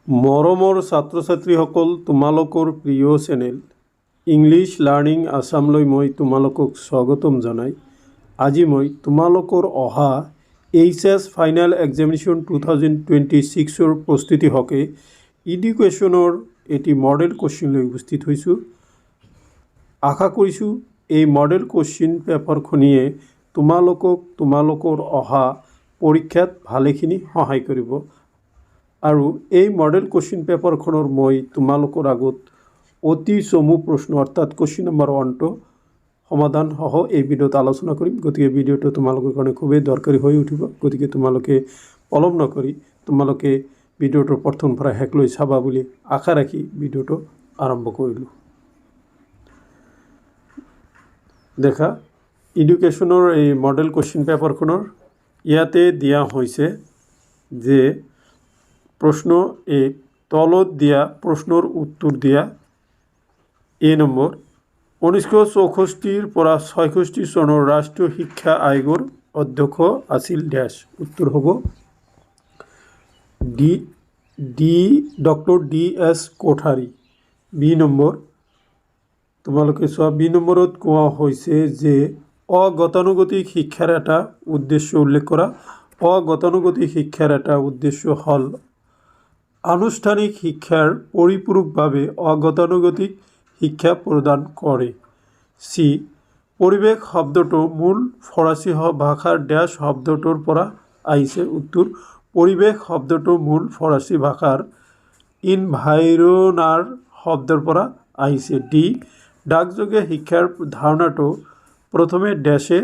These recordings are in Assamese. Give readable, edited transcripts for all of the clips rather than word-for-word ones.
মৰমৰ ছাত্ৰ ছাত্ৰীসকল, তোমালোকৰ প্ৰিয় চেনেল ইংলিছ লাৰ্ণিং আছামলৈ মই তোমালোকক স্বাগতম জনাই আজি মই তোমালোকৰ অহা এইচএছ ফাইনেল এক্সামিনেশ্যন 2026 প্ৰস্তুতি হকে এডুকেশ্যনৰ এটি মডেল কোশ্চিন লৈ উপস্থিত হৈছোঁ। আশা কৰিছোঁ এই মডেল কোশ্চিন পেপাৰখনিয়ে তোমালোকৰ অহা পৰীক্ষাত ভালেখিনি সহায় কৰিব আৰু এই মডেল কোশ্চিন পেপাৰখনৰ মই তোমালোকৰ আগত অতি চমু প্ৰশ্ন অৰ্থাৎ কোশ্চিন নম্বৰ 1 সমাধান সহ এই ভিডিঅ'ত আলোচনা কৰিম। গতিকে ভিডিঅ'টো তোমালোকৰ কাৰণে খুবেই দৰকাৰী হৈ উঠিব। গতিকে তোমালোকে পলম নকৰি তোমালোকে ভিডিঅ'টোৰ প্ৰথমৰ পৰা শেষলৈ চাবা বুলি আশা ৰাখি ভিডিঅ'টো আৰম্ভ কৰিলোঁ। দেখা এডুকেশ্যনৰ এই মডেল কোশ্চিন পেপাৰখনৰ ইয়াতে দিয়া হৈছে যে প্ৰশ্ন 1 তলত দিয়া প্ৰশ্নৰ উত্তৰ দিয়া। এ নম্বৰ 1964 পৰা 66 চনৰ ৰাষ্ট্ৰীয় শিক্ষা আয়োগৰ অধ্যক্ষ আছিল ডেছ। উত্তৰ হ'ব doctor DS Kothari. B number তোমালোকে চোৱা, বি নম্বৰত কোৱা হৈছে যে অগতানুগতিক শিক্ষাৰ এটা উদ্দেশ্য উল্লেখ কৰা। অগতানুগতিক শিক্ষাৰ এটা উদ্দেশ্য হ'ল আনুষ্ঠানিক শিক্ষাৰ পৰিপূৰকভাৱে অগতানুগতিক শিক্ষা প্ৰদান কৰে। চি পৰিৱেশ শব্দটো মূল ফৰাচী ভাষাৰ ডেছ শব্দটোৰ পৰা আহিছে। উত্তৰ পৰিৱেশ শব্দটো মূল ফৰাচী ভাষাৰ ইনভাইৰনাৰ শব্দৰ পৰা আহিছে। ডি ডাকযোগে শিক্ষাৰ ধাৰণাটো প্ৰথমে ডেছে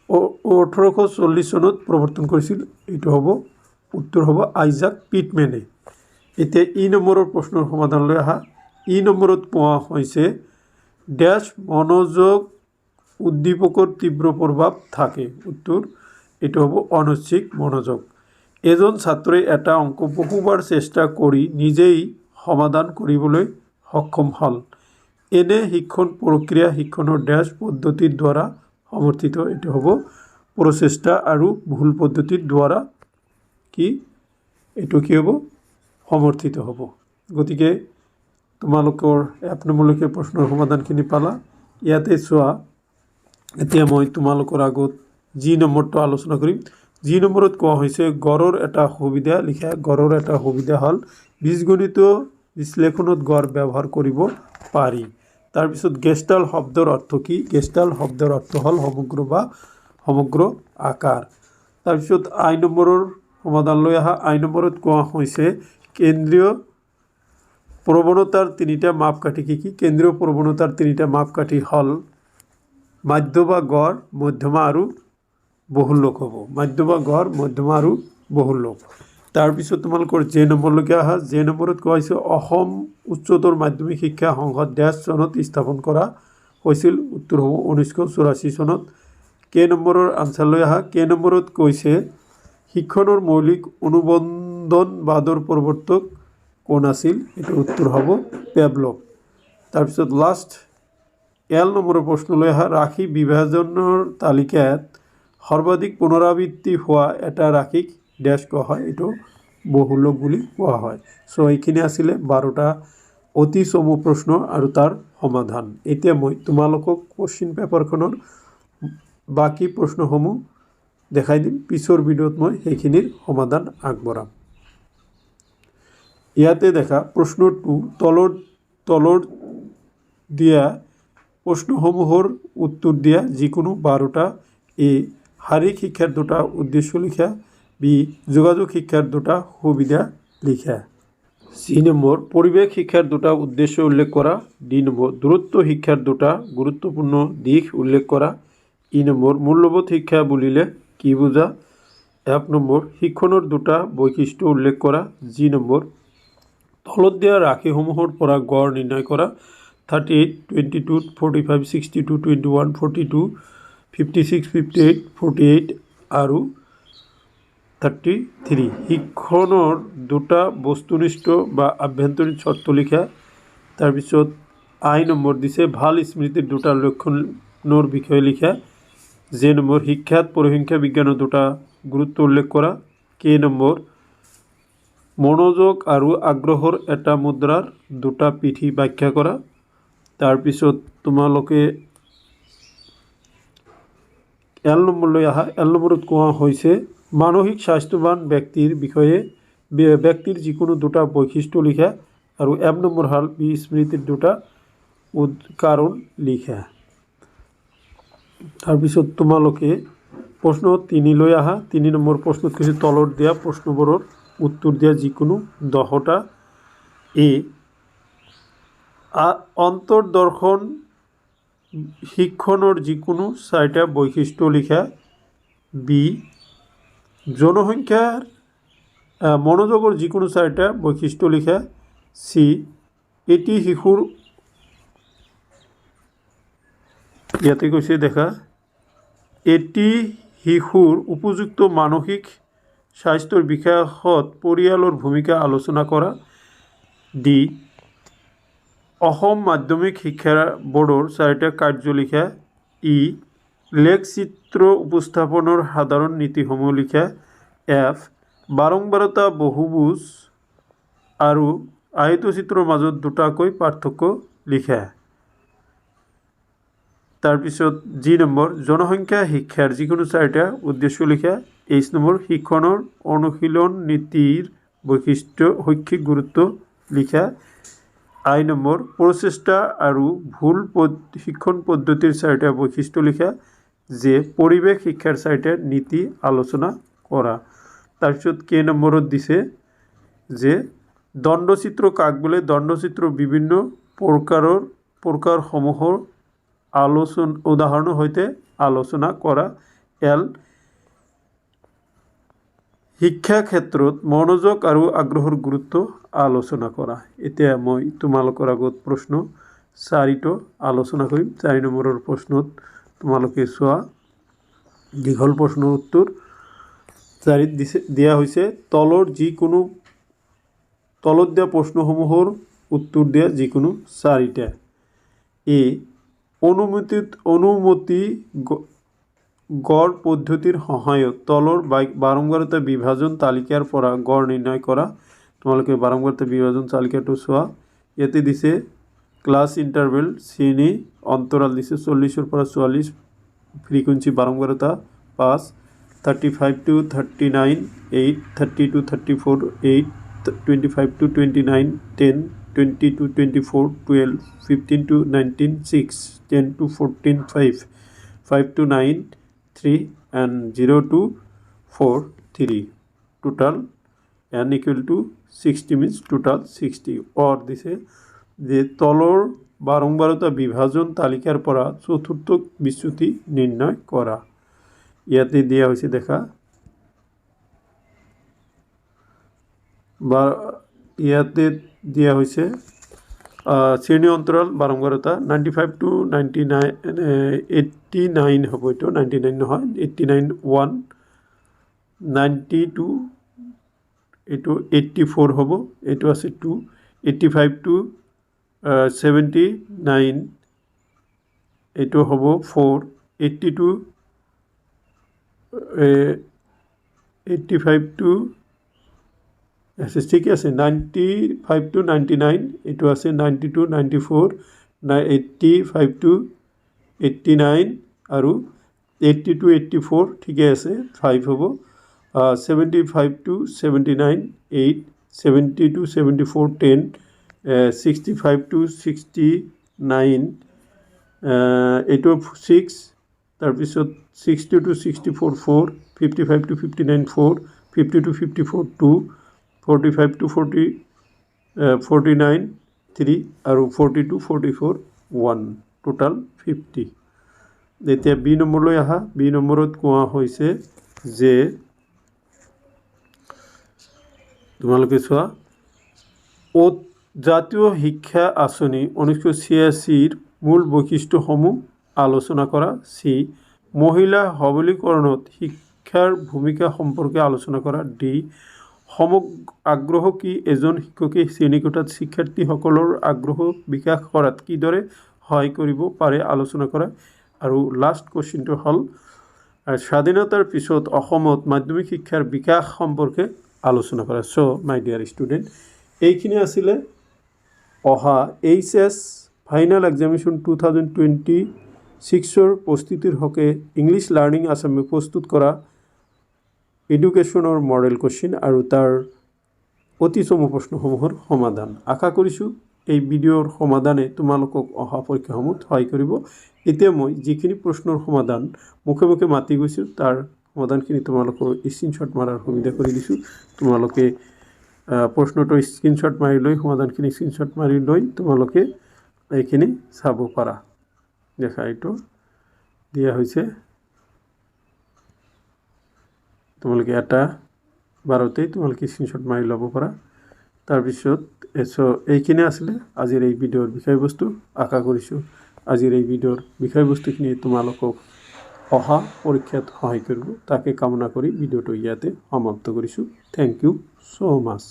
1840 চনত প্ৰৱৰ্তন কৰিছিল। এইটো হ'ব উত্তৰ হ'ব আইজাক পিটমেনে। এতিয়া ই নম্বৰৰ প্ৰশ্নৰ সমাধানলৈ আহা। ই নম্বৰত পোৱা হৈছে ডেছ মনোযোগ উদ্দীপকৰ তীব্ৰ প্ৰভাৱ থাকে। উত্তৰ এইটো হ'ব অনৈচ্ছিক মনোযোগ। এজন ছাত্ৰই এটা অংক বহুবাৰ চেষ্টা কৰি নিজেই সমাধান কৰিবলৈ সক্ষম হ'ল। এনে শিক্ষণ প্ৰক্ৰিয়া শিক্ষণৰ ডেছ পদ্ধতিৰ দ্বাৰা সমৰ্থিত। এইটো হ'ব প্ৰচেষ্টা আৰু ভুল পদ্ধতিৰ দ্বাৰা এইটো কি হ'ব সমৰ্থিত হ'ব। গতিকে তোমালোকৰ 1 নম্বৰলৈকে প্ৰশ্নৰ সমাধানখিনি পালা। ইয়াতে চোৱা, এতিয়া মই তোমালোকৰ আগত জি নম্বৰটো আলোচনা কৰিম। জি নম্বৰত কোৱা হৈছে গড়ৰ এটা সুবিধা লিখা। গড়ৰ এটা সুবিধা হ'ল বীজগণিত বিশ্লেষণত গড় ব্যৱহাৰ কৰিব পাৰি। তাৰপিছত গেষ্টাল শব্দৰ অৰ্থ কি? গেষ্টাল শব্দৰ অৰ্থ হ'ল সমগ্ৰ বা সমগ্ৰ আকাৰ। তাৰপিছত আই নম্বৰৰ সমাধানলৈ আহা। আই নম্বৰত কোৱা হৈছে কেন্দ্ৰীয় প্ৰৱণতাৰ 3টা মাপকাঠি কি কি? কেন্দ্ৰীয় প্ৰৱণতাৰ 3টা মাপকাঠি হ'ল মাধ্য বা গড়, মধ্যমা আৰু বহুলোক হ'ব। মাধ্য বা গড়, মধ্যমা আৰু বহুলোক। তাৰপিছত তোমালোকৰ জে নম্বৰলৈকে আহা। জে নম্বৰত কোৱা হৈছে অসম উচ্চতৰ মাধ্যমিক শিক্ষা সংসদ ডেছ চনত স্থাপন কৰা হৈছিল। উত্তৰ হ'ব 1984 চনত। কে নম্বৰৰ আনচাৰলৈ আহা। কে নম্বৰত কৈছে শিক্ষণৰ মৌলিক অনুবন্ধনবাদৰ প্ৰৱৰ্তক কোন আছিল? এইটো উত্তৰ হ'ব পেভলভ। তাৰপিছত লাষ্ট এল নম্বৰৰ প্ৰশ্নলৈ আহা। ৰাশি বিভাজনৰ তালিকাত সৰ্বাধিক পুনৰাবৃত্তি হোৱা এটা ৰাশিক ডেছ কোৱা হয়? এইটো বহুলোক বুলি কোৱা হয়। চ' এইখিনি আছিলে 12টা অতি চমু প্ৰশ্ন আৰু তাৰ সমাধান। এতিয়া মই তোমালোকক কোশ্চিন পেপাৰখনৰ বাকী প্ৰশ্নসমূহ দেখাই দিম। পিছৰ ভিডিঅ'ত মই সেইখিনিৰ সমাধান আগবঢ়াম। ইয়াতে দেখা প্ৰশ্নটো তলৰ দিয়া প্ৰশ্নসমূহৰ উত্তৰ দিয়া যিকোনো 12টা। এ শাৰীৰিক শিক্ষাৰ 2টা উদ্দেশ্য লিখা। বি যোগাযোগ শিক্ষাৰ 2টা সুবিধা লিখা। চি নম্বৰ পৰিৱেশ শিক্ষাৰ 2টা উদ্দেশ্য উল্লেখ কৰা। ডি নম্বৰ দূৰত্ব শিক্ষাৰ 2টা গুৰুত্বপূৰ্ণ দিশ উল্লেখ কৰা। ই নম্বৰ মূল্যবোধ শিক্ষা বুলিলে কি বুজা? 1 নম্বৰ শিক্ষণৰ 2টা বৈশিষ্ট্য উল্লেখ কৰা। জি নম্বৰ তলত দিয়া ৰাশিসমূহৰ পৰা গড় নিৰ্ণয় কৰা। 38, 22, 45, 62, 21, 42, 56, 58, 48 আৰু 33। শিক্ষণৰ 2টা বস্তুনিষ্ঠ বা আভ্যন্তৰীণ চৰ্ত লিখা। তাৰপিছত আই নম্বৰ দিছে ভাল স্মৃতিৰ 2টা লক্ষণৰ বিষয়ে লিখা। জে নম্বৰ শিক্ষাত পৰিসংখ্যা বিজ্ঞানৰ 2টা গুৰুত্ব উল্লেখ কৰা। কে নম্বৰ মনোযোগ আৰু আগ্ৰহৰ এটা মুদ্ৰাৰ দুটা পিঠি ব্যাখ্যা কৰা। তাৰপিছত তোমালোকে এল নম্বৰলৈ আহা। এল নম্বৰত কোৱা হৈছে মানসিক স্বাস্থ্যৱান ব্যক্তিৰ বিষয়ে ব্যক্তিৰ যিকোনো দুটা বৈশিষ্ট্য লিখা আৰু এম নম্বৰ হ'ল বিস্মৃতিৰ দুটা কাৰণ লিখা। তাৰপিছত তোমালোকে প্ৰশ্ন 3লৈ আহা। 3 নম্বৰ প্ৰশ্নত কৈছে তলত দিয়া প্ৰশ্নবোৰৰ উত্তৰ দিয়া যিকোনো 10টা। এ অন্তৰ্দৰ্শন শিক্ষণৰ যিকোনো 4টা বৈশিষ্ট্য লিখা। বি জনসংখ্যাৰ মনোযোগৰ যিকোনো 4টা বৈশিষ্ট্য লিখা। সি এটি শিশুৰ ইয়াতে কৈছে দেখা এটি শিশুৰ উপযুক্ত মানসিক স্বাস্থ্যৰ বিকাশত পৰিয়ালৰ ভূমিকা আলোচনা কৰা। ডি অসম মাধ্যমিক শিক্ষা বোৰ্ডৰ 4টা কাৰ্য লিখা। ই লেখচিত্ৰ উপস্থাপনৰ সাধাৰণ নীতিসমূহ লিখা। এফ বাৰম্বাৰতা বহুভুজ আৰু আয়তচিত্ৰৰ মাজত দুটাকৈ পাৰ্থক্য লিখা। তাৰপিছত জি নম্বৰ জনসংখ্যা শিক্ষাৰ যিকোনো 4টা উদ্দেশ্য লিখা। এইচ নম্বৰ শিক্ষণৰ অনুশীলন নীতিৰ বৈশিষ্ট্য শৈক্ষিক গুৰুত্ব লিখা। আই নম্বৰ প্ৰচেষ্টা আৰু ভুল শিক্ষণ পদ্ধতিৰ 4টা বৈশিষ্ট্য লিখা। যে পৰিৱেশ শিক্ষাৰ 4টা নীতি আলোচনা কৰা। তাৰপিছত কে নম্বৰত দিছে যে দণ্ডচিত্ৰ কাক বোলে দণ্ডচিত্ৰ বিভিন্ন প্ৰকাৰসমূহৰ উদাহৰণৰ সৈতে আলোচনা কৰা। এল শিক্ষা ক্ষেত্ৰত মনোযোগ আৰু আগ্ৰহৰ গুৰুত্ব আলোচনা কৰা। এতিয়া মই তোমালোকৰ আগত প্ৰশ্ন 4টো আলোচনা কৰিম। 4 নম্বৰৰ প্ৰশ্নত তোমালোকে চোৱা দীঘল প্ৰশ্নৰ উত্তৰ 4ত দিয়া হৈছে তলত দিয়া প্ৰশ্নসমূহৰ উত্তৰ দিয়া যিকোনো 4টা। এ অনুমতি গড় পদ্ধতিৰ সহায়ত তলৰ বাৰম্বাৰতা বিভাজন তালিকাৰ পৰা গড় নিৰ্ণয় কৰা। তোমালোকে বাৰম্বাৰতা বিভাজন তালিকাটো চোৱা। ইয়াতে দিছে ক্লাছ ইণ্টাৰভেল শ্ৰেণী অন্তৰাল দিছে 40ৰ পৰা 44 frequency বাৰম্বাৰতা 5 35 to 39 8 30 to 34 8 25 to 29 10 20 to 24 12 15 to 19 6 10 to 14 5 5 to 9 3 and 0 to 4 3 total n equal to 60 means total 60 or দিছে যে তলৰ বাৰম্বাৰতা বিভাজন তালিকাৰ পৰা চতুৰ্থ বিচ্যুতি নিৰ্ণয় কৰা। ইয়াতে দিয়া হৈছে দেখা ইয়াতে দিয়া হৈছে শ্ৰেণী অন্তৰাল বাৰম্বাৰতা 95 to 99 89 হ'ব। এইটো 99 নহয় 89 1 92 এইটো 84 হ'ব। এইটো আছে 2 85 to 79 এইটো হ'ব 4 82 85 to ঠিক আছে 95 to 99 এইটো আছে 90 to 94 85 to 89 আৰু 80 to 84 ঠিকে আছে 5 হ'ব। 75 to 79 8 70 to 74 10 65 to 69 এইটো 6 তাৰপিছত 60 to 64 4 55 to 59 4 50 to 54 2 45 to 49 3 আৰু 40 to 44 1 টোটাল 50। এতিয়া বি নম্বৰলৈ আহা। বি নম্বৰত কোৱা হৈছে যে তোমালোকে চোৱা জাতীয় শিক্ষা আঁচনি 1986ৰ মূল বৈশিষ্ট্যসমূহ আলোচনা কৰা। চি মহিলা সবলীকৰণত শিক্ষাৰ ভূমিকা সম্পৰ্কে আলোচনা কৰা। ডি আগ্ৰহ কি এজন শিক্ষকে শ্ৰেণীকোঠাত শিক্ষাৰ্থীসকলৰ আগ্ৰহ বিকাশ কৰাত কিদৰে সহায় কৰিব পাৰে আলোচনা কৰা। আৰু লাষ্ট কুৱেশ্যনটো হ'ল স্বাধীনতাৰ পিছত অসমত মাধ্যমিক শিক্ষাৰ বিকাশ সম্পৰ্কে আলোচনা কৰা। চ' মাই ডিয়াৰ ষ্টুডেণ্ট, এইখিনি আছিলে অহা HS ফাইনেল এক্সামিনেশ্যন 2026 প্ৰস্তুতিৰ হকে ইংলিছ লাৰ্ণিং আছামে প্ৰস্তুত কৰা এডুকেশ্যনৰ মডেল কুৱেশ্যন আৰু তাৰ অতি চমু প্ৰশ্নসমূহৰ সমাধান। আশা কৰিছোঁ এই ভিডিঅ'ৰ সমাধানে তোমালোকক অহা পৰীক্ষাসমূহত সহায় কৰিব। এতিয়া মই যিখিনি প্ৰশ্নৰ সমাধান মুখে মুখে মাতি গৈছোঁ তাৰ সমাধানখিনি তোমালোকৰ স্ক্ৰীনশ্বট মাৰাৰ সুবিধা কৰি দিছোঁ। তোমালোকে প্ৰশ্নটো স্ক্ৰীনশ্বট মাৰি লৈ সমাধানখিনি স্ক্ৰীনশ্বট মাৰি লৈ তোমালোকে এইখিনি চাব পাৰা। দেখা এইটো দিয়া হৈছে, তোমালোকে এটা বাৰতেই তোমালোকে স্ক্ৰীনশ্বট মাৰি ল'ব পাৰা। তাৰপিছত এইখিনি আছিলে আজিৰ এই ভিডিঅ'ৰ বিষয়বস্তু। আশা কৰিছোঁ আজিৰ এই ভিডিঅ'ৰ বিষয়বস্তুখিনি তোমালোকক অহা পৰীক্ষাত সহায় কৰিব, তাকে কামনা কৰি ভিডিঅ'টো ইয়াতে সমাপ্ত কৰিছোঁ। Thank you so' much.